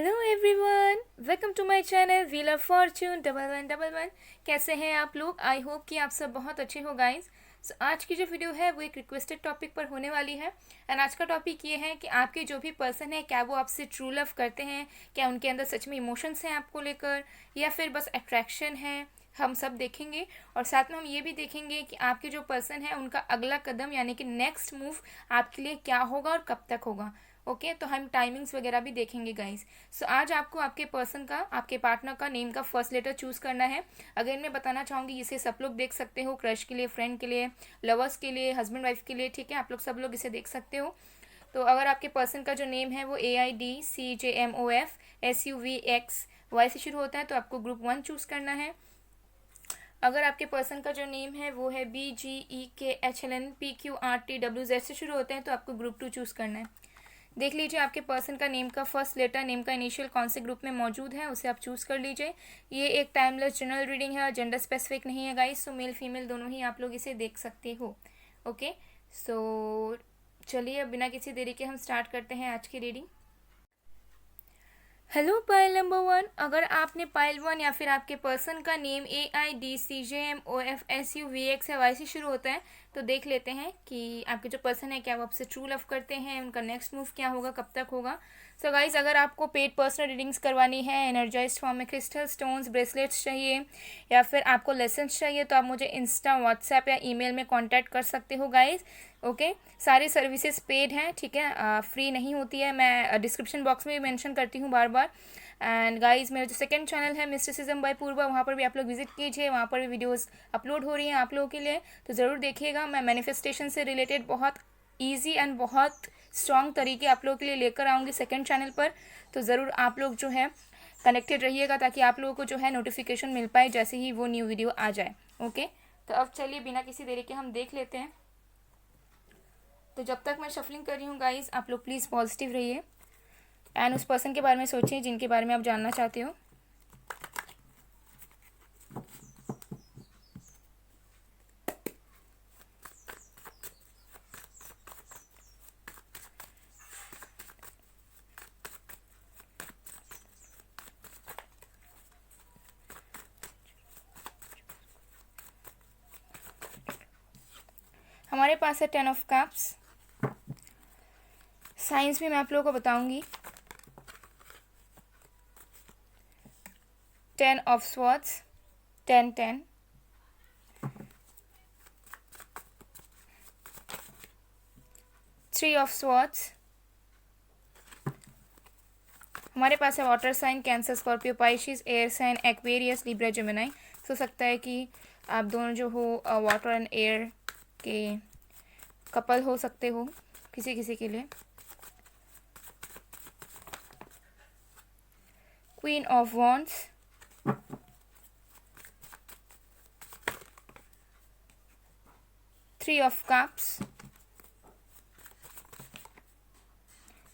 Hello everyone, welcome to my channel wheel of fortune 1111। कैसे हैं आप लोग? आई होप कि आप सब बहुत अच्छे हो गाइस। सो आज की जो वीडियो है वो एक रिक्वेस्टेड टॉपिक पर होने वाली है। एंड आज का टॉपिक ये है कि आपके जो भी पर्सन है क्या वो आपसे ट्रू लव करते हैं, क्या उनके अंदर सच में इमोशंस हैं आपको लेकर, या फिर बस अट्रैक्शन है। हम सब देखेंगे और साथ में हम ये भी देखेंगे कि आपके जो पर्सन है उनका अगला कदम यानी कि नेक्स्ट मूव आपके लिए क्या होगा और कब तक होगा। ओके तो हम टाइमिंग्स वगैरह भी देखेंगे गाइस। सो आज आपको आपके पर्सन का, आपके पार्टनर का नेम का फर्स्ट लेटर चूज करना है। अगेन मैं बताना चाहूंगी, इसे सब लोग देख सकते हो, क्रश के लिए, फ्रेंड के लिए, लवर्स के लिए, हस्बैंड वाइफ के लिए, ठीक है, आप लोग सब लोग इसे देख सकते हो। तो अगर आपके पर्सन का जो नेम है वो AIDCJMOFSUVX वाई से शुरू होता है तो आपको ग्रुप 1 चूज करना है। अगर आपके पर्सन का जो नेम है वो है BGEKHLNPQRTWZ से शुरू होते हैं तो आपको ग्रुप 2 चूज करना है। देख लीजिए आपके पर्सन का नेम का फर्स्ट लेटर, नेम का इनिशियल कौन से ग्रुप में मौजूद है, उसे आप चूज कर लीजिए। ये एक टाइमलेस जनरल रीडिंग है, जेंडर स्पेसिफिक नहीं है गाइस, सो मेल फीमेल दोनों ही आप लोग इसे देख सकते हो। ओके सो चलिए अब बिना किसी देरी के हम स्टार्ट करते हैं आज की रीडिंग। हेलो पाइल नंबर 1, अगर आपने पाइल 1 या फिर आपके पर्सन का नेम AIDCJMOFSUVX या वाई से शुरू होता है तो देख लेते हैं कि आपके जो पर्सन है क्या वो आपसे ट्रू लव करते हैं, उनका नेक्स्ट मूव क्या होगा, कब तक होगा। सो गाइज अगर आपको पेड पर्सनल रीडिंग्स करवानी है, एनर्जाइज्ड फॉर्म में क्रिस्टल स्टोन्स ब्रेसलेट्स चाहिए या फिर आपको लेसन्स चाहिए तो आप मुझे इंस्टा, व्हाट्सएप या ईमेल में कांटेक्ट कर सकते हो गाइज। ओके सारी सर्विसेज पेड हैं, ठीक है, फ्री नहीं होती है। मैं डिस्क्रिप्शन बॉक्स में भी मेंशन करती हूँ बार बार। एंड गाइज मेरा जो सेकंड चैनल है मिस्टिसिज्म बाय पूर्वा, वहाँ पर भी आप लोग विजिट कीजिए, वहाँ पर भी वीडियोस अपलोड हो रही हैं आप लोगों के लिए, तो ज़रूर देखिएगा। मैं मैनिफेस्टेशन से रिलेटेड बहुत ईजी एंड बहुत स्ट्रॉन्ग तरीके आप लोगों के लिए लेकर आऊँगी सेकंड चैनल पर, तो ज़रूर आप लोग जो है कनेक्टेड रहिएगा ताकि आप लोगों को जो है नोटिफिकेशन मिल पाए जैसे ही वो न्यू वीडियो आ जाए। ओके तो अब चलिए बिना किसी देरी के हम देख लेते हैं। तो जब तक मैं शफलिंग कर रही हूँ गाइज आप लोग प्लीज़ पॉजिटिव रहिए एंड उस पर्सन के बारे में सोचिए जिनके बारे में आप जानना चाहते हो। हमारे पास है 10 ऑफ कप्स। साइंस भी मैं आप लोगों को बताऊंगी। 10 ऑफ स्वॉर्ड्स, 10-10। 3 of swords. हमारे पास है water sign, Cancer, Scorpio, Pisces, air sign, Aquarius, Libra, Gemini. हो सकता है कि आप दोनों जो हो वाटर एंड एयर के कपल हो सकते हो किसी किसी के लिए। Queen of wands, 3 of cups,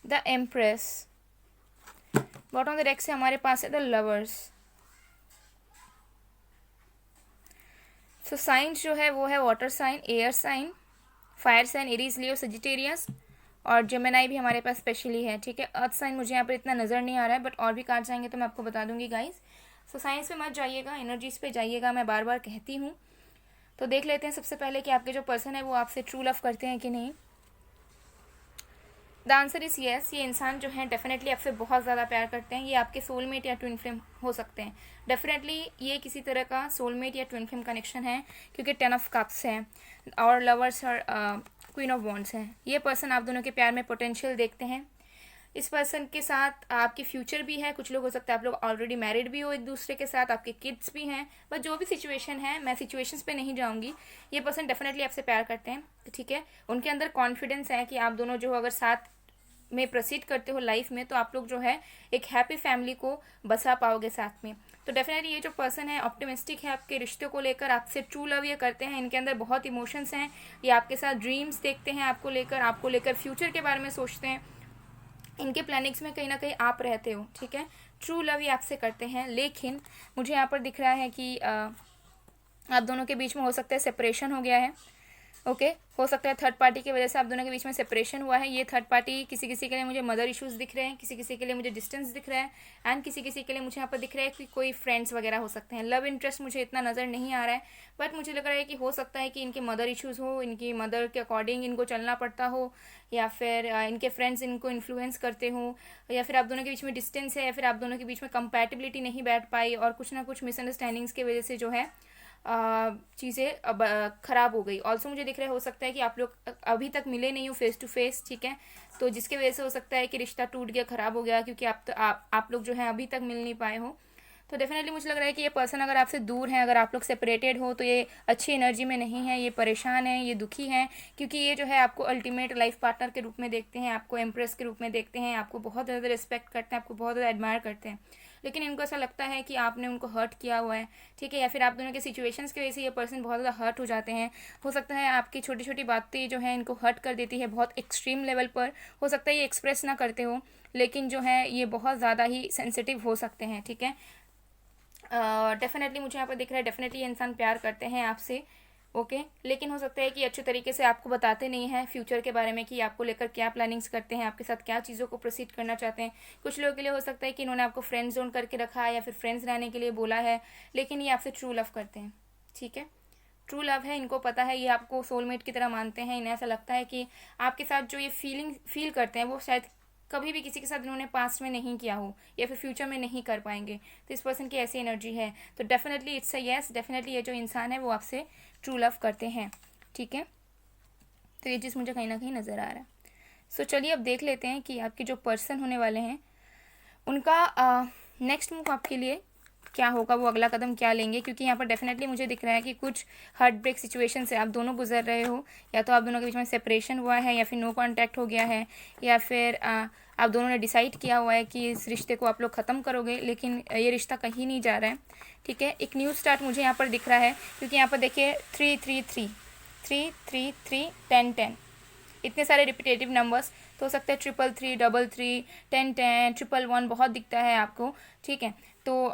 the empress. Bottom of the deck से हमारे पास है द लवर्स। सो साइंस जो है वो है water sign, air sign, fire sign, Aries, Leo, Sagittarius और जेमिनी भी हमारे पास स्पेशली है, ठीक है। अर्थ साइन मुझे यहाँ पर इतना नज़र नहीं आ रहा है बट और भी कार्ड्स आएंगे तो मैं आपको बता दूंगी गाइस। सो साइंस पे मत जाइएगा, एनर्जीज पे जाइएगा, मैं बार बार कहती हूँ। तो देख लेते हैं सबसे पहले कि आपके जो पर्सन है वो आपसे ट्रू लव करते हैं कि नहीं। The answer is yes. ये इंसान जो है डेफिनेटली आपसे बहुत ज़्यादा प्यार करते हैं। ये आपके सोलमेट या ट्विन फ्लेम हो सकते हैं। डेफिनेटली ये किसी तरह का सोलमेट या ट्विन फ्लेम कनेक्शन है क्योंकि 10 ऑफ कप्स है और लवर्स और क्वीन ऑफ वॉन्ड्स हैं। ये पर्सन आप दोनों के प्यार में पोटेंशियल देखते हैं। इस पर्सन के साथ आपकी फ्यूचर भी है। कुछ लोग हो सकता है आप लोग ऑलरेडी मैरिड भी हो एक दूसरे के साथ, आपके किड्स भी हैं, बट जो भी सिचुएशन है, मैं सिचुएशंस पे नहीं जाऊंगी। ये पर्सन डेफिनेटली आपसे प्यार करते हैं, ठीक है। उनके अंदर कॉन्फिडेंस है कि आप दोनों जो अगर साथ में प्रोसीड करते हो लाइफ में तो आप लोग जो है एक हैप्पी फैमिली को बसा पाओगे साथ में। तो डेफिनेटली ये जो पर्सन है ऑप्टिमिस्टिक है आपके रिश्ते को लेकर, आपसे ट्रू लव ये करते हैं। इनके अंदर बहुत इमोशंस हैं, ये आपके साथ ड्रीम्स देखते हैं, आपको लेकर फ्यूचर के बारे में सोचते हैं। इनके प्लानिंग्स में कहीं ना कहीं आप रहते हो, ठीक है। ट्रू लव ये आपसे करते हैं, लेकिन मुझे यहाँ पर दिख रहा है कि आप दोनों के बीच में हो सकता है सेपरेशन हो गया है। ओके हो सकता है थर्ड पार्टी की वजह से आप दोनों के बीच में सेपरेशन हुआ है। ये थर्ड पार्टी किसी किसी के लिए मुझे मदर इश्यूज दिख रहे हैं, किसी किसी के लिए मुझे डिस्टेंस दिख रहा है, एंड किसी किसी के लिए मुझे यहाँ पर दिख रहा है कि कोई फ्रेंड्स वगैरह हो सकते हैं। लव इंटरेस्ट मुझे इतना नज़र नहीं आ रहा है, बट मुझे लग रहा है कि हो सकता है कि इनके मदर इश्यूज़ हो, इनकी मदर के अकॉर्डिंग इनको चलना पड़ता हो, या फिर इनके फ्रेंड्स इनको इन्फ्लुएंस करते हो, या फिर आप दोनों के बीच में डिस्टेंस है, या फिर आप दोनों के बीच में कंपैटिबिलिटी नहीं बैठ पाई और कुछ ना कुछ मिसअंडरस्टैंडिंग्स की वजह से जो है चीज़ें अब ख़राब हो गई। ऑल्सो मुझे दिख रहा है हो सकता है कि आप लोग अभी तक मिले नहीं हो फेस टू फेस, ठीक है, तो जिसके वजह से हो सकता है कि रिश्ता टूट गया, ख़राब हो गया, क्योंकि आप लोग जो है अभी तक मिल नहीं पाए हो। तो डेफिनेटली मुझे लग रहा है कि ये पर्सन अगर आपसे दूर है, अगर आप लोग सेपरेटेड हो, तो ये अच्छी एनर्जी में नहीं है, ये परेशान है, ये दुखी हैं, क्योंकि ये जो है आपको अल्टीमेट लाइफ पार्टनर के रूप में देखते हैं, आपको एम्प्रेस के रूप में देखते हैं, आपको बहुत ज़्यादा रिस्पेक्ट करते हैं, आपको बहुत ज़्यादा एडमायर करते हैं, लेकिन इनको ऐसा लगता है कि आपने उनको हर्ट किया हुआ है, ठीक है, या फिर आप दोनों के सिचुएशंस की वजह से ये पर्सन बहुत ज़्यादा हर्ट हो जाते हैं। हो सकता है आपकी छोटी छोटी बातें जो है इनको हर्ट कर देती है बहुत एक्सट्रीम लेवल पर। हो सकता है ये एक्सप्रेस ना करते हो, लेकिन जो है ये बहुत ज़्यादा ही सेंसिटिव हो सकते हैं, ठीक है। डेफिनेटली मुझे यहाँ पर दिख रहा है डेफिनेटली ये इंसान प्यार करते हैं आपसे, ओके, लेकिन हो सकता है कि अच्छे तरीके से आपको बताते नहीं हैं फ्यूचर के बारे में कि आपको लेकर क्या प्लानिंग्स करते हैं, आपके साथ क्या चीज़ों को प्रोसीड करना चाहते हैं। कुछ लोगों के लिए हो सकता है कि इन्होंने आपको फ्रेंड जोन करके रखा है या फिर फ्रेंड्स रहने के लिए बोला है, लेकिन ये आपसे ट्रू लव करते हैं, ठीक है, ट्रू लव है, इनको पता है, ये आपको सोलमेट की तरह मानते हैं। इन्हें ऐसा लगता है कि आपके साथ जो ये फील करते हैं वो शायद कभी भी किसी के साथ इन्होंने पास्ट में नहीं किया हो या फिर फ्यूचर में नहीं कर पाएंगे। तो इस पर्सन की ऐसी एनर्जी है, तो definitely it's a yes, definitely ये जो इंसान है वो आपसे ट्रू लव करते हैं, ठीक है। तो ये चीज़ मुझे कहीं ना कहीं नज़र आ रहा है। सो चलिए अब देख लेते हैं कि आपके जो पर्सन होने वाले हैं उनका नेक्स्ट मूव आपके लिए क्या होगा, वो अगला कदम क्या लेंगे, क्योंकि यहाँ पर डेफिनेटली मुझे दिख रहा है कि कुछ हार्ट ब्रेक सिचुएशन से आप दोनों गुजर रहे हो, या तो आप दोनों के बीच में सेपरेशन हुआ है, या फिर नो कांटेक्ट हो गया है, या फिर आप दोनों ने डिसाइड किया हुआ है कि इस रिश्ते को आप लोग ख़त्म करोगे, लेकिन ये रिश्ता कहीं नहीं जा रहा है, ठीक है। एक न्यू स्टार्ट मुझे यहाँ पर दिख रहा है, क्योंकि यहाँ पर देखिए 333 333 1010 इतने सारे रिपीटेटिव नंबर्स, तो हो सकता है 333 333 1010 111 बहुत दिखता है आपको, ठीक है। तो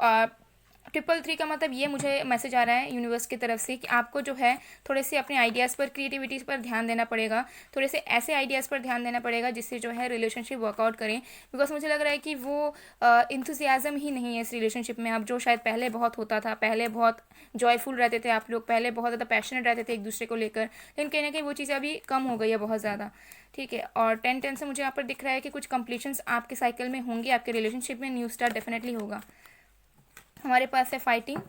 333 का मतलब ये मुझे मैसेज आ रहा है यूनिवर्स की तरफ से कि आपको जो है थोड़े से अपने आइडियाज़ पर, क्रिएटिविटी पर ध्यान देना पड़ेगा, थोड़े से ऐसे आइडियाज़ पर ध्यान देना पड़ेगा जिससे जो है रिलेशनशिप वर्कआउट करें। बिकॉज मुझे लग रहा है कि वो इंथुसियाज़म ही नहीं है इस रिलेशनशिप में अब, जो शायद पहले बहुत होता था, पहले बहुत जॉयफुल रहते थे आप लोग, पहले बहुत ज़्यादा पैशनेट रहते थे एक दूसरे को लेकर, लेकिन कहीं ना कहीं वो चीज़ें अभी कम हो गई है बहुत ज़्यादा, ठीक है। और 10-10 से मुझे यहाँ पर दिख रहा है कि कुछ कंप्लीशंस आपके साइकिल में होंगे, आपके रिलेशनशिप में न्यू स्टार्ट डेफिनेटली होगा। हमारे पास है फाइटिंग,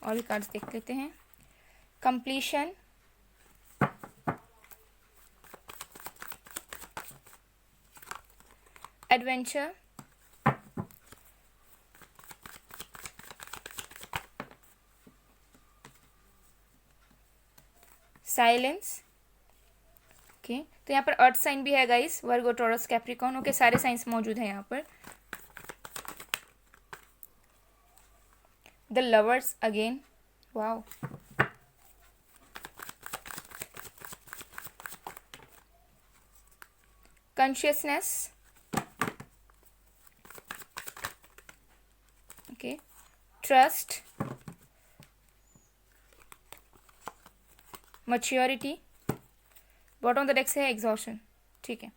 और भी कार्ड्स देख लेते हैं। Completion, adventure, silence, okay. तो यहाँ पर अर्थ साइन भी है गाइस, वर्गो, टॉरस, कैप्रिकॉर्न, ओके, सारे साइंस मौजूद हैं यहाँ पर। The lovers again, wow, consciousness, okay, trust, maturity, bottom of the deck से है एग्जॉशन, ठीक है।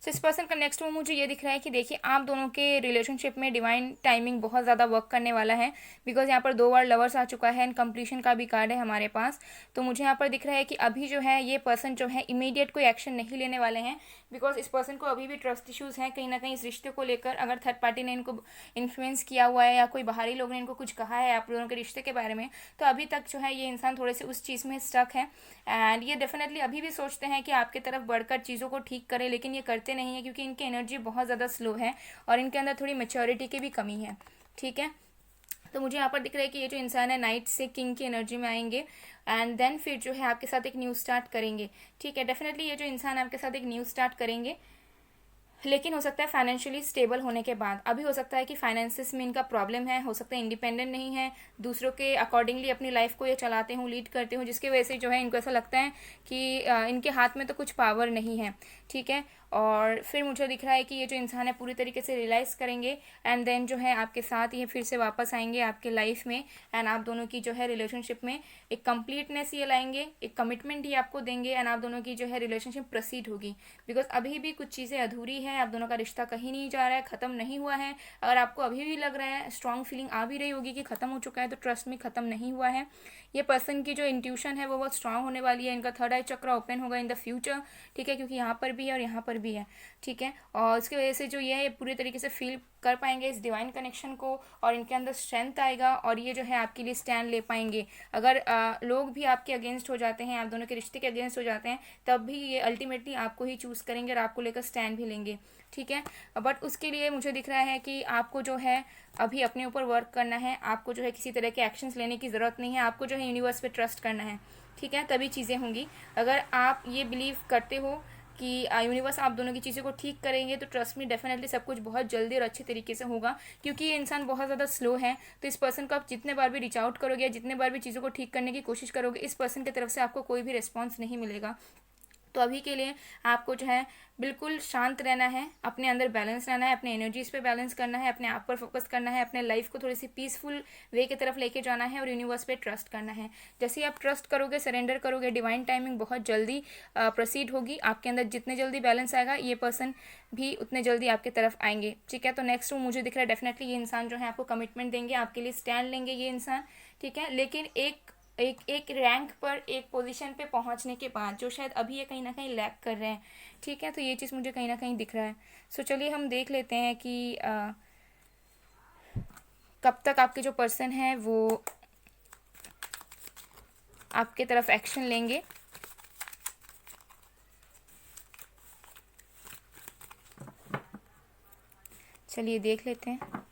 सो इस पर्सन का नेक्स्ट मूव मुझे ये दिख रहा है कि देखिए आप दोनों के रिलेशनशिप में डिवाइन टाइमिंग बहुत ज़्यादा वर्क करने वाला है, बिकॉज यहाँ पर 2 बार लवर्स आ चुका है एंड कंप्लीशन का भी कार्ड है हमारे पास। तो मुझे यहाँ पर दिख रहा है कि अभी जो है ये पर्सन जो है इमीडिएट कोई एक्शन नहीं लेने वाले हैं, बिकॉज इस पर्सन को अभी भी ट्रस्ट इश्यूज़ हैं कहीं ना कहीं इस रिश्ते को लेकर। अगर थर्ड पार्टी ने इनको इन्फ्लुएंस किया हुआ है या कोई बाहरी लोग ने इनको कुछ कहा है आप दोनों के रिश्ते के बारे में, तो अभी तक जो है ये इंसान थोड़े से उस चीज़ में स्टक है, एंड ये डेफिनेटली अभी भी सोचते हैं कि आपकी तरफ बढ़कर चीज़ों को ठीक करें, लेकिन ये करते नहीं है क्योंकि इनकी एनर्जी बहुत ज़्यादा स्लो है और इनके अंदर थोड़ी मैच्योरिटी की भी कमी है, ठीक है। तो मुझे यहाँ पर दिख रहा है कि ये जो इंसान है नाइट से किंग की एनर्जी में आएंगे एंड देन फिर जो है आपके साथ एक न्यू स्टार्ट करेंगे, ठीक है। डेफिनेटली ये जो इंसान आपके साथ एक न्यू स्टार्ट करेंगे, लेकिन हो सकता है फाइनेंशियली स्टेबल होने के बाद। अभी हो सकता है कि फाइनेंसिस में इनका प्रॉब्लम है, हो सकता है इंडिपेंडेंट नहीं है, दूसरों के अकॉर्डिंगली अपनी लाइफ को ये चलाते हूँ, लीड करते हूँ, जिसकी वजह से जो है इनको ऐसा लगता है कि इनके हाथ में तो कुछ पावर नहीं है, ठीक है। और फिर मुझे दिख रहा है कि ये जो इंसान है पूरी तरीके से रियलाइज़ करेंगे एंड देन जो है आपके साथ ये फिर से वापस आएंगे आपके लाइफ में, एंड आप दोनों की जो है रिलेशनशिप में एक कंप्लीटनेस ये लाएंगे, एक कमिटमेंट ही आपको देंगे, एंड आप दोनों की जो है रिलेशनशिप प्रोसीड होगी। बिकॉज अभी भी कुछ चीज़ें अधूरी है, आप दोनों का रिश्ता कहीं नहीं जा रहा है, ख़त्म नहीं हुआ है। अगर आपको अभी भी लग रहा है, स्ट्रॉन्ग फीलिंग आ भी रही होगी कि ख़त्म हो चुका है, तो ट्रस्ट में ख़त्म नहीं हुआ है। ये पर्सन की जो इंट्यूशन है वो बहुत स्ट्रांग होने वाली है, इनका थर्ड आई चक्र ओपन होगा इन द फ्यूचर, ठीक है, क्योंकि यहाँ पर भी है और यहाँ पर भी है, ठीक है। और उसकी वजह से जो ये है पूरी तरीके से फील कर पाएंगे इस डिवाइन कनेक्शन को, और इनके अंदर स्ट्रेंथ आएगा और ये जो है आपके लिए स्टैंड ले पाएंगे। अगर लोग भी आपके अगेंस्ट हो जाते हैं, आप दोनों के रिश्ते के अगेंस्ट हो जाते हैं, तब भी ये अल्टीमेटली आपको ही चूज़ करेंगे और आपको लेकर स्टैंड भी लेंगे, ठीक है। बट उसके लिए मुझे दिख रहा है कि आपको जो है अभी अपने ऊपर वर्क करना है, आपको जो है किसी तरह के एक्शंस लेने की ज़रूरत नहीं है, आपको जो है यूनिवर्स पे ट्रस्ट करना है, ठीक है, तभी चीज़ें होंगी। अगर आप ये बिलीव करते हो कि यूनिवर्स आप दोनों की चीज़ों को ठीक करेंगे, तो ट्रस्ट में डेफिनेटली सब कुछ बहुत जल्दी और अच्छे तरीके से होगा, क्योंकि ये इंसान बहुत ज़्यादा स्लो है। तो इस पर्सन को आप जितने बार भी रीच आउट करोगे या जितने बार भी चीज़ों को ठीक करने की कोशिश करोगे, इस पर्सन की तरफ से आपको कोई भी रिस्पॉन्स नहीं मिलेगा। तो अभी के लिए आपको जो है बिल्कुल शांत रहना है, अपने अंदर बैलेंस रहना है, अपने एनर्जीज पे बैलेंस करना है, अपने आप पर फोकस करना है, अपने लाइफ को थोड़ी सी पीसफुल वे की तरफ लेके जाना है और यूनिवर्स पे ट्रस्ट करना है। जैसे ही आप ट्रस्ट करोगे, सरेंडर करोगे, डिवाइन टाइमिंग बहुत जल्दी प्रोसीड होगी। आपके अंदर जितने जल्दी बैलेंस आएगा, ये पर्सन भी उतने जल्दी आपकी तरफ आएंगे, ठीक है। तो नेक्स्ट मुझे दिख रहा है डेफिनेटली ये इंसान जो है आपको कमिटमेंट देंगे, आपके लिए स्टैंड लेंगे ये इंसान, ठीक है। लेकिन एक रैंक पर, एक पोजीशन पे पहुंचने के बाद जो शायद अभी ये कहीं ना कहीं लैक कर रहे हैं, ठीक है। तो ये चीज़ मुझे कहीं ना कहीं दिख रहा है। सो चलिए हम देख लेते हैं कि कब तक आपके जो पर्सन है वो आपके तरफ एक्शन लेंगे। चलिए देख लेते हैं।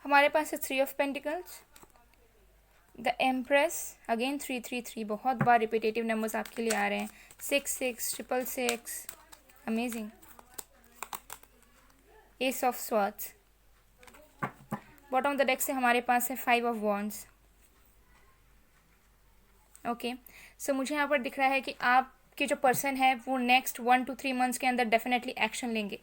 हमारे पास है 3 of pentacles, the empress, again 333, बहुत बार रिपीटेटिव नंबर्स आपके लिए आ रहे हैं, 66, 666, amazing, S of swords. Bottom of the deck से हमारे पास है 5 ऑफ वॉन्ड्स। ओके, सो मुझे यहाँ पर दिख रहा है कि आपके जो पर्सन है वो नेक्स्ट 1 to 3 मंथ्स के अंदर डेफिनेटली एक्शन लेंगे।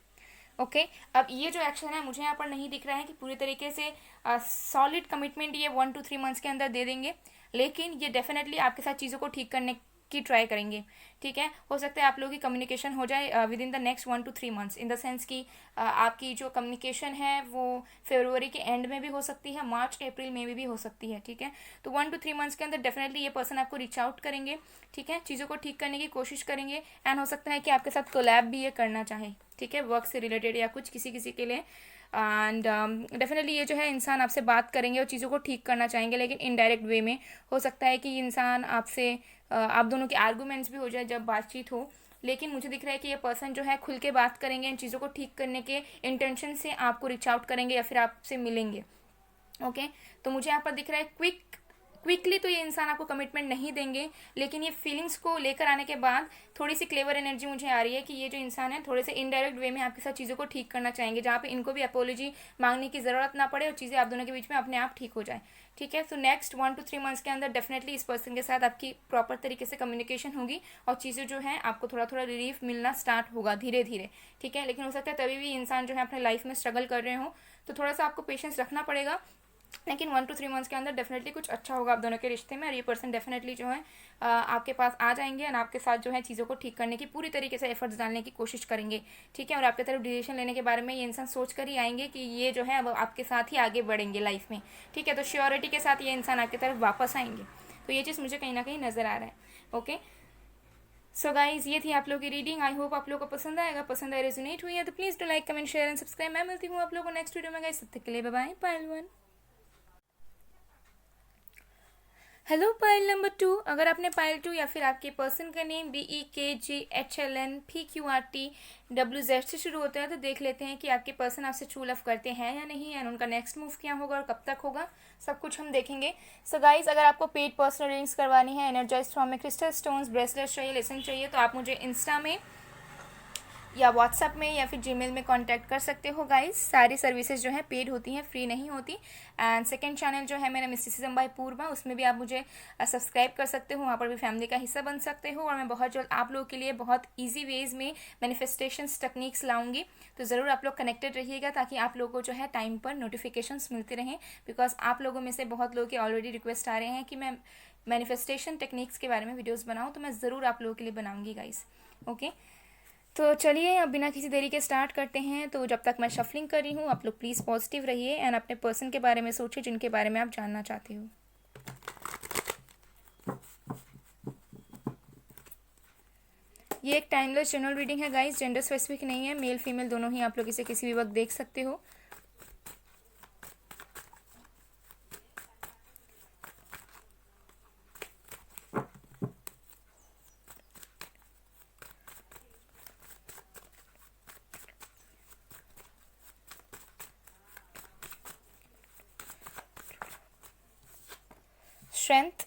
ओके, अब ये जो एक्शन है मुझे यहाँ पर नहीं दिख रहा है कि पूरी तरीके से सॉलिड कमिटमेंट ये 1 to 3 मंथ्स के अंदर दे देंगे, लेकिन ये डेफिनेटली आपके साथ चीज़ों को ठीक करने की ट्राई करेंगे, ठीक है। हो सकता है आप लोगों की कम्युनिकेशन हो जाए with in the next 1 to 3 months, in the sense कि आपकी जो कम्युनिकेशन है वो फरवरी के एंड में भी हो सकती है, मार्च अप्रैल में भी हो सकती है, ठीक है। तो 1 to 3 मंथ्स के अंदर डेफिनेटली ये पर्सन आपको रीच आउट करेंगे, ठीक है, चीज़ों को ठीक करने की कोशिश करेंगे, एंड हो सकता है कि आपके साथ कोलैब भी ये करना चाहे, ठीक है, वर्क से रिलेटेड या कुछ किसी किसी के लिए। एंड डेफिनेटली ये जो है इंसान आपसे बात करेंगे और चीज़ों को ठीक करना चाहेंगे, लेकिन इनडायरेक्ट वे में। हो सकता है कि ये इंसान आपसे आप दोनों के आर्गूमेंट्स भी हो जाए जब बातचीत हो, लेकिन मुझे दिख रहा है कि ये पर्सन जो है खुल के बात करेंगे, इन चीज़ों को ठीक करने के इंटेंशन से आपको रीच आउट करेंगे या फिर आपसे मिलेंगे। ओके, तो मुझे यहाँ पर दिख रहा है क्विकली तो ये इंसान आपको कमिटमेंट नहीं देंगे, लेकिन ये फीलिंग्स को लेकर आने के बाद थोड़ी सी क्लेवर एनर्जी मुझे आ रही है कि ये जो इंसान है थोड़े से इनडायरेक्ट वे में आपके साथ चीज़ों को ठीक करना चाहेंगे, जहाँ पे इनको भी अपोलॉजी मांगने की ज़रूरत ना पड़े और चीज़ें आप दोनों के बीच में अपने आप ठीक हो जाए, ठीक है। सो नेक्स्ट 1 to 3 मंथ्स के अंदर डेफिनेटली इस पर्सन के साथ आपकी प्रॉपर तरीके से कम्युनिकेशन होगी और चीज़ें जो है आपको थोड़ा थोड़ा रिलीफ मिलना स्टार्ट होगा धीरे धीरे, ठीक है। लेकिन हो सकता है तभी भी इंसान जो है अपने लाइफ में स्ट्रगल कर रहे हो, तो थोड़ा सा आपको पेशेंस रखना पड़ेगा, लेकिन 1 to 3 मंथ्स के अंदर डेफिनेटली कुछ अच्छा होगा आप दोनों के रिश्ते में, और ये पर्सन डेफिनेटली जो है आपके पास आ जाएंगे और आपके साथ जो है चीज़ों को ठीक करने की पूरी तरीके से एफर्ट्स डालने की कोशिश करेंगे, ठीक है। और आपके तरफ डिसीजन लेने के बारे में ये इंसान सोच कर ही आएंगे कि ये जो है अब आपके साथ ही आगे बढ़ेंगे लाइफ में, ठीक है। तो श्योरिटी के साथ ये इंसान आपकी तरफ वापस आएंगे, तो ये चीज़ मुझे कहीं ना कहीं नज़र आ रहा है। ओके, सो गाइज ये थी आप लोगों की रीडिंग। आई होप आप लोगों को पसंद आएगा, पसंद आए रेजोनेट हुई है तो please do like, comment, share and subscribe. मैं मिलती हूँ आप लोगों को नेक्स्ट वीडियो में गाइस, तब तक के लिए बाय बाय, पायल वन। हेलो पाइल नंबर 2, अगर आपने पाइल 2 या फिर आपके पर्सन का नेम BEKGHLNPQRTWZ से शुरू होता है तो देख लेते हैं कि आपके पर्सन आपसे ट्रू लव करते हैं या नहीं, एंड उनका नेक्स्ट मूव क्या होगा और कब तक होगा, सब कुछ हम देखेंगे। सो गाइज, अगर आपको पेड पर्सनल रीडिंग्स करवानी है, एनर्जाइज फॉर्म में क्रिस्टल स्टोन्स, ब्रेसलेट्स चाहिए, लेसन चाहिए, तो आप मुझे इंस्टा में या व्हाट्सअप में या फिर जीमेल में कांटेक्ट कर सकते हो गाइज। सारी सर्विसेज जो है पेड होती हैं, फ्री नहीं होती। एंड सेकंड चैनल जो है मेरा मिस्टिसिज्म बाय पूर्वा, उसमें भी आप मुझे सब्सक्राइब कर सकते हो, वहाँ पर भी फैमिली का हिस्सा बन सकते हो। और मैं बहुत जल्द आप लोगों के लिए बहुत ईजी वेज में मैनिफेस्टेशंस टेक्निक्स लाऊंगी, तो ज़रूर आप लोग कनेक्टेड रहिएगा ताकि आप लोगों को जो है टाइम पर नोटिफिकेशंस मिलते रहें। बिकॉज आप लोगों में से बहुत लोगों के ऑलरेडी रिक्वेस्ट आ रहे हैं कि मैं मैनिफेस्टेशन टेक्निक्स के बारे में वीडियोज़ बनाऊँ, तो मैं ज़रूर आप लोगों के लिए बनाऊँगी गाइज। ओके, तो चलिए अब बिना किसी देरी के स्टार्ट करते हैं। तो जब तक मैं शफलिंग कर रही हूँ, आप लोग प्लीज़ पॉजिटिव रहिए एंड अपने पर्सन के बारे में सोचिए जिनके बारे में आप जानना चाहते हो। ये एक टाइमलेस जनरल रीडिंग है गाइस, जेंडर स्पेसिफिक नहीं है, मेल फीमेल दोनों ही आप लोग इसे किसी भी वक्त देख सकते हो। स्ट्रेंथ,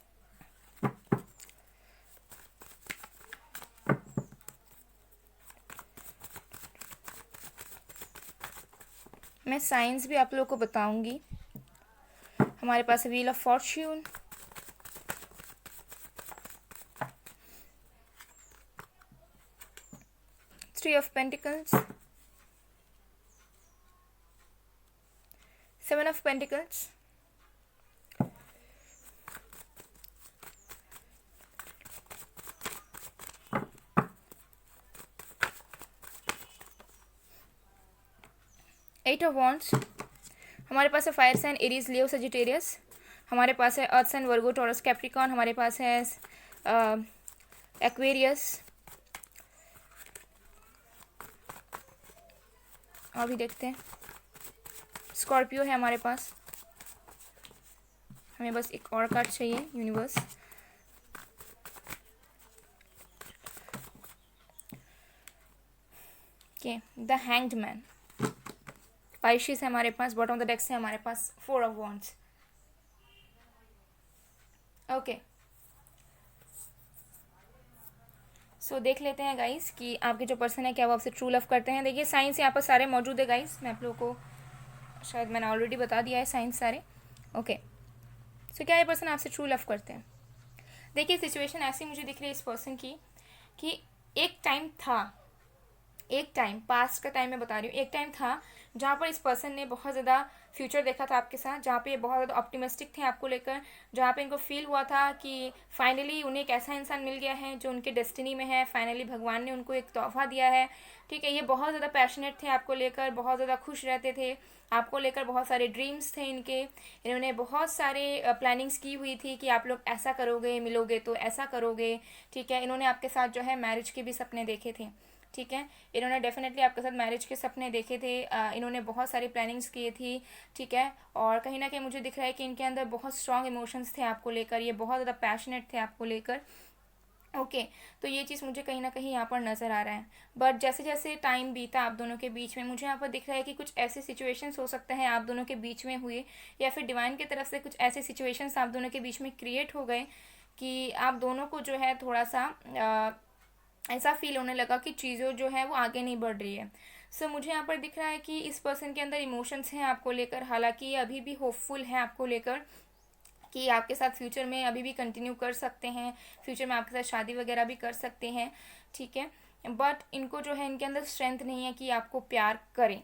मैं साइंस भी आप लोगों को बताऊंगी। हमारे पास है wheel of fortune, three of pentacles, seven of pentacles, eight of wands. हमारे पास है fire sign Aries Leo Sagittarius. हमारे पास है earth sign Virgo Taurus Capricorn. हमारे पास है एक्वेरियस। अभी देखते हैं, स्कॉर्पियो है हमारे पास। हमें बस एक और कार्ड चाहिए, universe. Okay, the hanged man. Pisces है हमारे पास। बॉटम ऑफ द डेक से हमारे पास four of wands. Okay, so देख लेते हैं गाइस कि आपके जो पर्सन है क्या वो आपसे ट्रू लव करते हैं। देखिए साइंस यहाँ पर सारे मौजूद है गाइस, मैं आप लोगों को शायद मैंने ऑलरेडी बता दिया है साइंस सारे। ओके, सो क्या ये पर्सन आपसे ट्रू लव करते हैं। देखिए सिचुएशन ऐसी मुझे दिख रही है इस पर्सन की कि एक टाइम पास्ट का टाइम मैं बता रही हूँ, एक टाइम था जहाँ पर इस पर्सन ने बहुत ज़्यादा फ्यूचर देखा था आपके साथ, जहाँ पे बहुत ज़्यादा ऑप्टिमिस्टिक थे आपको लेकर, जहाँ पे इनको फील हुआ था कि फाइनली उन्हें एक ऐसा इंसान मिल गया है जो उनके डेस्टिनी में है, फाइनली भगवान ने उनको एक तोहफा दिया है। ठीक है, ये बहुत ज़्यादा पैशनेट थे आपको लेकर, बहुत ज़्यादा खुश रहते थे आपको लेकर, बहुत सारे ड्रीम्स थे इनके। इन्होंने बहुत सारे प्लानिंग्स की हुई थी कि आप लोग ऐसा करोगे, मिलोगे तो ऐसा करोगे। ठीक है, इन्होंने आपके साथ जो है मैरिज के भी सपने देखे थे। ठीक है, इन्होंने डेफिनेटली आपके साथ मैरिज के सपने देखे थे। इन्होंने बहुत सारी प्लानिंग्स किए थी। ठीक है, और कहीं ना कहीं मुझे दिख रहा है कि इनके अंदर बहुत स्ट्रांग इमोशंस थे आपको लेकर, ये बहुत ज़्यादा पैशनेट थे आपको लेकर। ओके, तो ये चीज़ मुझे कहीं ना कहीं यहाँ पर नज़र आ रहा है। बट जैसे जैसे टाइम बीता आप दोनों के बीच में, मुझे यहाँ पर दिख रहा है कि कुछ ऐसे सिचुएशंस हो सकते हैं आप दोनों के बीच में हुए, या फिर डिवाइन की तरफ से कुछ ऐसे सिचुएशंस आप दोनों के बीच में क्रिएट हो गए कि आप दोनों को जो है थोड़ा सा ऐसा फील होने लगा कि चीज़ों जो है वो आगे नहीं बढ़ रही है। सो मुझे यहाँ पर दिख रहा है कि इस पर्सन के अंदर इमोशंस हैं आपको लेकर, हालांकि ये अभी भी होपफुल है आपको लेकर कि आपके साथ फ्यूचर में अभी भी कंटिन्यू कर सकते हैं, फ्यूचर में आपके साथ शादी वगैरह भी कर सकते हैं। ठीक है, बट इनको जो है इनके अंदर स्ट्रेंथ नहीं है कि आपको प्यार करें।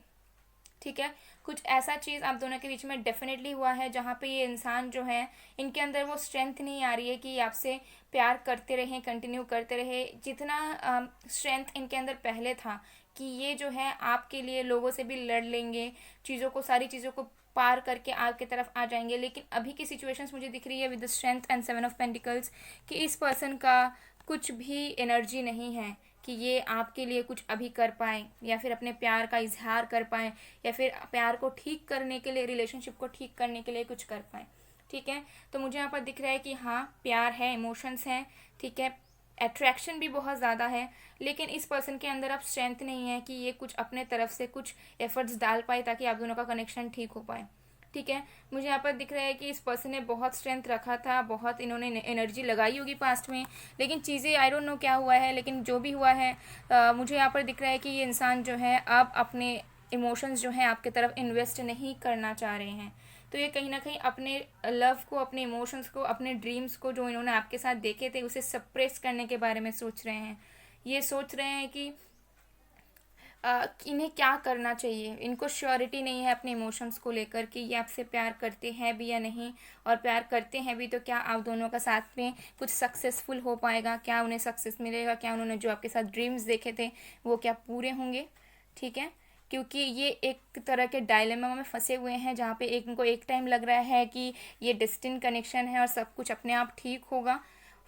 ठीक है, कुछ ऐसा चीज़ आप दोनों के बीच में डेफिनेटली हुआ है जहाँ पे ये इंसान जो है इनके अंदर वो स्ट्रेंथ नहीं आ रही है कि आपसे प्यार करते रहें, कंटिन्यू करते रहे। जितना स्ट्रेंथ इनके अंदर पहले था कि ये जो है आपके लिए लोगों से भी लड़ लेंगे, चीज़ों को, सारी चीज़ों को पार करके आपकी तरफ आ जाएंगे, लेकिन अभी की सिचुएशंस मुझे दिख रही है with the strength and seven of pentacles कि इस पर्सन का कुछ भी एनर्जी नहीं है कि ये आपके लिए कुछ अभी कर पाएँ, या फिर अपने प्यार का इजहार कर पाएँ, या फिर प्यार को ठीक करने के लिए, रिलेशनशिप को ठीक करने के लिए कुछ कर पाएँ। ठीक है। तो मुझे यहाँ पर दिख रहा है कि हाँ, प्यार है, इमोशंस हैं, ठीक है, अट्रैक्शन भी बहुत ज़्यादा है, लेकिन इस पर्सन के अंदर अब स्ट्रेंथ नहीं है कि ये कुछ अपने तरफ से कुछ एफर्ट्स डाल पाए ताकि आप दोनों का कनेक्शन ठीक हो पाए। ठीक है। मुझे यहाँ पर दिख रहा है कि इस पर्सन ने बहुत स्ट्रेंथ रखा था, बहुत इन्होंने एनर्जी लगाई होगी पास्ट में, लेकिन चीज़ें आई डोंट नो क्या हुआ है, लेकिन जो भी हुआ है मुझे यहाँ पर दिख रहा है कि ये इंसान जो है अब अपने इमोशंस जो हैं आपके तरफ इन्वेस्ट नहीं करना चाह रहे हैं। तो ये कहीं ना कहीं अपने लव को, अपने इमोशंस को, अपने ड्रीम्स को जो इन्होंने आपके साथ देखे थे उसे सप्रेस करने के बारे में सोच रहे हैं। ये सोच रहे हैं कि इन्हें क्या करना चाहिए। इनको श्योरिटी नहीं है अपने इमोशंस को लेकर कि ये आपसे प्यार करते हैं भी या नहीं, और प्यार करते हैं भी तो क्या आप दोनों का साथ में कुछ सक्सेसफुल हो पाएगा, क्या उन्हें सक्सेस मिलेगा, क्या उन्होंने जो आपके साथ ड्रीम्स देखे थे वो क्या पूरे होंगे। ठीक है। क्योंकि ये एक तरह के डायलेमा में फंसे हुए हैं जहाँ पे इनको एक टाइम लग रहा है कि ये डेस्टिन कनेक्शन है और सब कुछ अपने आप ठीक होगा,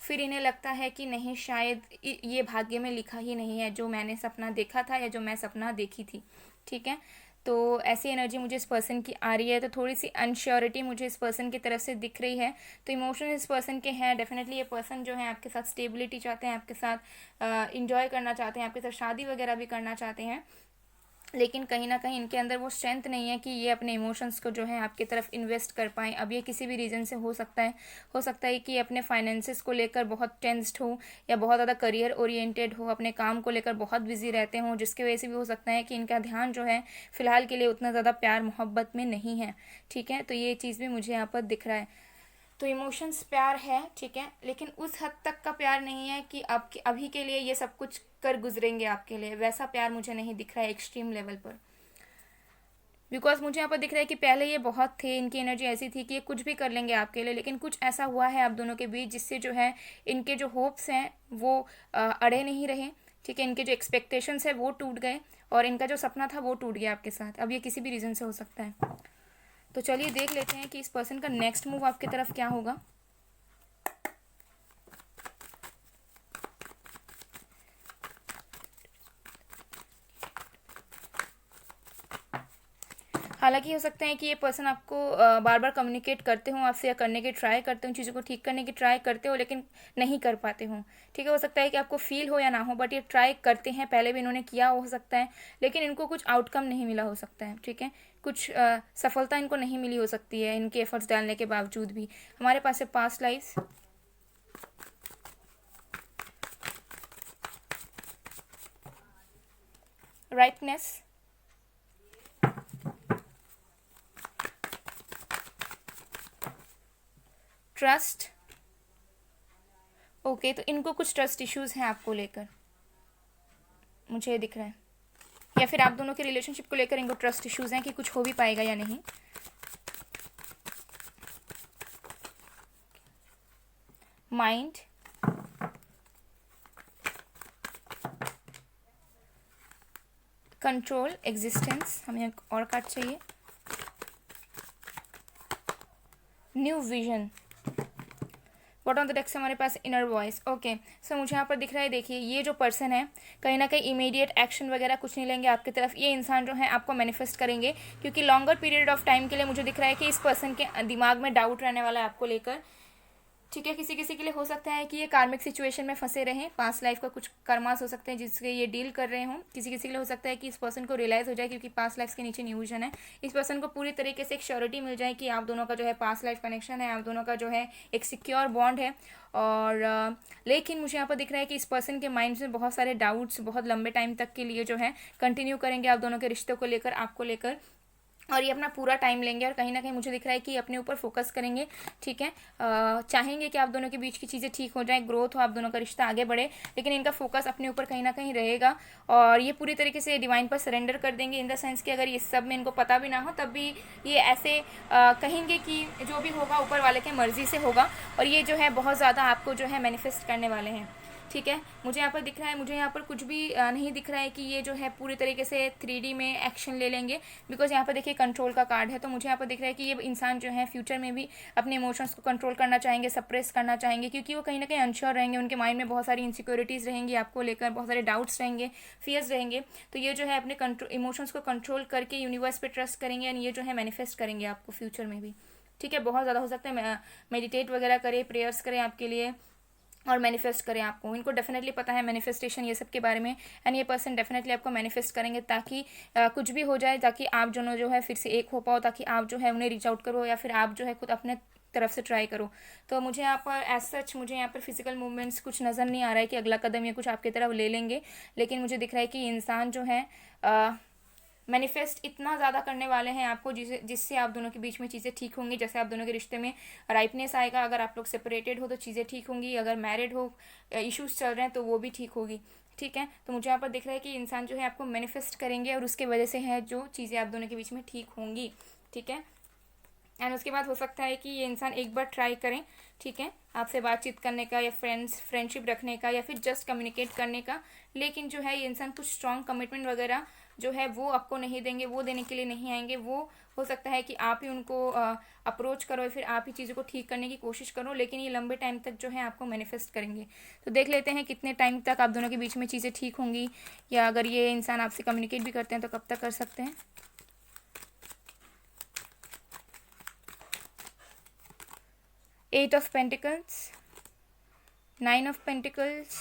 फिर इन्हें लगता है कि नहीं, शायद ये भाग्य में लिखा ही नहीं है जो मैंने सपना देखा था या जो मैं सपना देखी थी। ठीक है। तो ऐसी एनर्जी मुझे इस पर्सन की आ रही है, तो थोड़ी सी अनश्योरिटी मुझे इस पर्सन की तरफ से दिख रही है। तो इमोशन इस पर्सन के हैं, डेफिनेटली ये पर्सन जो है आपके साथ स्टेबिलिटी चाहते हैं, आपके साथ इंजॉय करना चाहते हैं, आपके साथ शादी वगैरह भी करना चाहते हैं, लेकिन कहीं ना कहीं इनके अंदर वो स्ट्रेंथ नहीं है कि ये अपने इमोशंस को जो है आपकी तरफ इन्वेस्ट कर पाएँ। अब ये किसी भी रीज़न से हो सकता है कि ये अपने फाइनेंसिस को लेकर बहुत टेंस्ड हो, या बहुत ज़्यादा करियर ओरिएंटेड हो, अपने काम को लेकर बहुत बिजी रहते हों, जिसकी वजह से भी हो सकता है कि इनका ध्यान जो है फ़िलहाल के लिए उतना ज़्यादा प्यार मोहब्बत में नहीं है। ठीक है। तो ये चीज़ भी मुझे यहाँ पर दिख रहा है। तो इमोशंस प्यार है, ठीक है, लेकिन उस हद तक का प्यार नहीं है कि अब अभी के लिए ये सब कुछ कर गुजरेंगे आपके लिए, वैसा प्यार मुझे नहीं दिख रहा है एक्सट्रीम लेवल पर। बिकॉज मुझे यहाँ पर दिख रहा है कि पहले ये बहुत थे, इनकी एनर्जी ऐसी थी कि ये कुछ भी कर लेंगे आपके लिए, लेकिन कुछ ऐसा हुआ है आप दोनों के बीच जिससे जो है इनके जो होप्स हैं वो अड़े नहीं रहे। ठीक है। इनके जो एक्सपेक्टेशंस है वो टूट गए, और इनका जो सपना था वो टूट गया आपके साथ। अब ये किसी भी रीज़न से हो सकता है। तो चलिए देख लेते हैं कि इस पर्सन का नेक्स्ट मूव आपकी तरफ क्या होगा। हालांकि हो सकता है कि ये पर्सन आपको बार बार कम्युनिकेट करते हो आपसे, या करने की ट्राई करते हो, चीज़ों को ठीक करने की ट्राई करते हो, लेकिन नहीं कर पाते हो। ठीक है। हो सकता है कि आपको फील हो या ना हो, बट ये ट्राई करते हैं, पहले भी इन्होंने किया हो सकता है, लेकिन इनको कुछ आउटकम नहीं मिला हो सकता है। ठीक है। कुछ सफलता इनको नहीं मिली हो सकती है इनके एफर्ट्स डालने के बावजूद भी। हमारे पास है past lives, rightness, trust. Okay. तो इनको कुछ ट्रस्ट इश्यूज हैं आपको लेकर, मुझे ये दिख रहा है, या फिर आप दोनों के रिलेशनशिप को लेकर इनको ट्रस्ट इश्यूज हैं कि कुछ हो भी पाएगा या नहीं। माइंड, कंट्रोल, एग्जिस्टेंस, हमें एक और कार्ड चाहिए, new vision. Bottom of the deck से हमारे पास इनर वॉइस। ओके। सो मुझे यहाँ पर दिख रहा है, देखिए ये जो पर्सन है कहीं ना कहीं इमीडिएट एक्शन वगैरह कुछ नहीं लेंगे आपकी तरफ। ये इंसान जो है आपको मैनिफेस्ट करेंगे, क्योंकि लॉन्गर पीरियड ऑफ टाइम के लिए मुझे दिख रहा है कि इस पर्सन के दिमाग में डाउट रहने वाला है आपको लेकर। ठीक है। किसी किसी के लिए हो सकता है कि ये कार्मिक सिचुएशन में फंसे रहें, पास्ट लाइफ का कुछ कर्मास हो सकते हैं जिससे ये डील कर रहे हों। किसी किसी के लिए हो सकता है कि इस पर्सन को रियलाइज़ हो जाए, क्योंकि पास्ट लाइफ के नीचे न्यू विजन है, इस पर्सन को पूरी तरीके से एक श्योरिटी मिल जाए कि आप दोनों का जो है पास्ट लाइफ कनेक्शन है, आप दोनों का जो है एक सिक्योर बॉन्ड है। और लेकिन मुझे यहाँ पर दिख रहा है कि इस पर्सन के माइंड में बहुत सारे डाउट्स बहुत लंबे टाइम तक के लिए जो है कंटिन्यू करेंगे आप दोनों के रिश्तों को लेकर, आपको लेकर, और ये अपना पूरा टाइम लेंगे, और कहीं ना कहीं मुझे दिख रहा है कि अपने ऊपर फोकस करेंगे। ठीक है। चाहेंगे कि आप दोनों के बीच की चीज़ें ठीक हो जाए, ग्रोथ हो, आप दोनों का रिश्ता आगे बढ़े, लेकिन इनका फोकस अपने ऊपर कहीं ना कहीं रहेगा, और ये पूरी तरीके से डिवाइन पर सरेंडर कर देंगे, इन द सेंस कि अगर ये सब में इनको पता भी ना हो तब भी ये ऐसे कहेंगे कि जो भी होगा ऊपर वाले के मर्जी से होगा, और ये जो है बहुत ज़्यादा आपको जो है मैनिफेस्ट करने वाले हैं। ठीक है। मुझे यहाँ पर दिख रहा है, मुझे यहाँ पर कुछ भी नहीं दिख रहा है कि ये जो है पूरी तरीके से 3D में एक्शन ले लेंगे, बिकॉज यहाँ पर देखिए कंट्रोल का कार्ड है। तो मुझे यहाँ पर दिख रहा है कि ये इंसान जो है फ्यूचर में भी अपने इमोशंस को कंट्रोल करना चाहेंगे, सप्रेस करना चाहेंगे, क्योंकि वो कहीं ना कहीं अनश्योर रहेंगे, उनके माइंड में बहुत सारी इनसिक्योरिटीज़ रहेंगी आपको लेकर, बहुत सारे डाउट्स रहेंगे, फियर्स रहेंगे। तो ये जो है अपने इमोशंस को कंट्रोल करके यूनिवर्स पे ट्रस्ट करेंगे, एंड ये जो है मैनिफेस्ट करेंगे आपको फ्यूचर में भी। ठीक है, बहुत ज़्यादा हो सकता है मेडिटेट वगैरह करें, प्रेयर्स करें आपके लिए और मैनिफेस्ट करें आपको। इनको डेफिनेटली पता है मैनिफेस्टेशन ये सब के बारे में, एंड ये पर्सन डेफिनेटली आपको मैनिफेस्ट करेंगे ताकि कुछ भी हो जाए, ताकि आप दोनों जो है फिर से एक हो पाओ, ताकि आप जो है उन्हें रीच आउट करो या फिर आप जो है खुद अपने तरफ से ट्राई करो। तो मुझे यहाँ पर एज सच मुझे यहाँ पर फिजिकल मूवमेंट्स कुछ नज़र नहीं आ रहा है कि अगला कदम ये कुछ आपकी तरफ ले लेंगे, लेकिन मुझे दिख रहा है कि इंसान जो है मैनिफेस्ट इतना ज़्यादा करने वाले हैं आपको जिससे आप दोनों के बीच में चीज़ें ठीक होंगी। जैसे आप दोनों के रिश्ते में राइपनेस आएगा, अगर आप लोग सेपरेटेड हो तो चीज़ें ठीक होंगी, अगर मैरिड हो इश्यूज चल रहे हैं तो वो भी ठीक होगी। ठीक है, तो मुझे यहाँ पर दिख रहा है कि इंसान जो है आपको मैनिफेस्ट करेंगे और उसके वजह से है जो चीज़ें आप दोनों के बीच में ठीक होंगी। ठीक है, एंड उसके बाद हो सकता है कि ये इंसान एक बार ट्राई करें, ठीक है, आपसे बातचीत करने का या फ्रेंडशिप रखने का या फिर जस्ट कम्युनिकेट करने का, लेकिन जो है ये इंसान कुछ स्ट्रॉन्ग कमिटमेंट वगैरह जो है वो आपको नहीं देंगे, वो देने के लिए नहीं आएंगे। वो हो सकता है कि आप ही उनको अप्रोच करो या फिर आप ही चीज़ों को ठीक करने की कोशिश करो, लेकिन ये लंबे टाइम तक जो है आपको मैनिफेस्ट करेंगे। तो देख लेते हैं कितने टाइम तक आप दोनों के बीच में चीज़ें ठीक होंगी, या अगर ये इंसान आपसे कम्युनिकेट भी करते हैं तो कब तक कर सकते हैं। Eight of pentacles, nine of pentacles,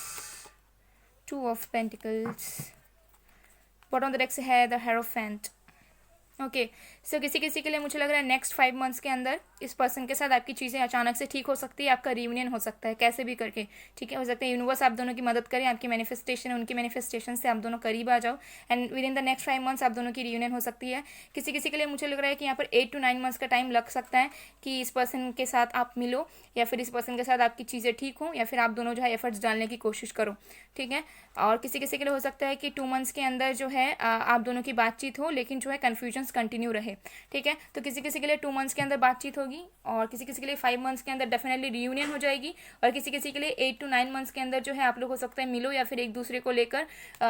two of pentacles, bottom of the deck से है द हेरोफेंट। ओके, सो किसी किसी के लिए मुझे लग रहा है नेक्स्ट 5 मंथ्स के अंदर इस पर्सन के साथ आपकी चीज़ें अचानक से ठीक हो सकती है, आपका रियूनियन हो सकता है कैसे भी करके। ठीक है, हो सकता है यूनिवर्स आप दोनों की मदद करें, आपकी मैनिफेस्टेशन उनकी मैनिफेस्टेशन से आप दोनों करीब आ जाओ, and with in the next 5 months आप दोनों की रियूनियन हो सकती है। किसी किसी के लिए मुझे लग रहा है कि यहाँ पर 8 to 9 मंथ्स का टाइम लग सकता है कि इस पर्सन के साथ आप मिलो या फिर इस पर्सन के साथ आपकी चीज़ें ठीक हों, या फिर आप दोनों जो है एफर्ट्स डालने की कोशिश करो। ठीक है, और किसी किसी के लिए हो सकता है कि 2 मंथ्स के अंदर जो है आप दोनों की बातचीत हो, लेकिन जो है कन्फ्यूजन्स कंटिन्यू रहे। ठीक है, तो किसी किसी के लिए 2 मंथ्स के अंदर बातचीत होगी, और किसी किसी के लिए 5 मंथ्स के अंदर डेफिनेटली रियूनियन हो जाएगी, और किसी किसी के लिए 8 to 9 मंथ्स के अंदर जो है आप लोग हो सकता है मिलो या फिर एक दूसरे को लेकर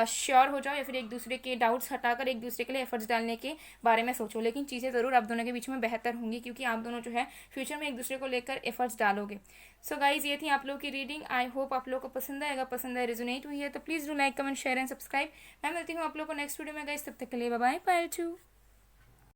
श्योर हो जाओ, या फिर एक दूसरे के डाउट्स हटाकर एक दूसरे के लिए एफर्ट्स डालने के बारे में सोचो। लेकिन चीज़ें ज़रूर आप दोनों के बीच में बेहतर होंगी, क्योंकि आप दोनों जो है फ्यूचर में एक दूसरे को लेकर एफर्ट्स डालोगे। सो गाइज, ये थी आप लोग की रीडिंग। आई होप आप लोग को पसंद आएगा, पसंद आए रेजोनेट हुई है तो please do like, comment, share and subscribe. मैं मिलती हूँ आप लोग को नेक्स्ट वीडियो में गाइज, तब तक के लिए बाय बाय, बाय टू।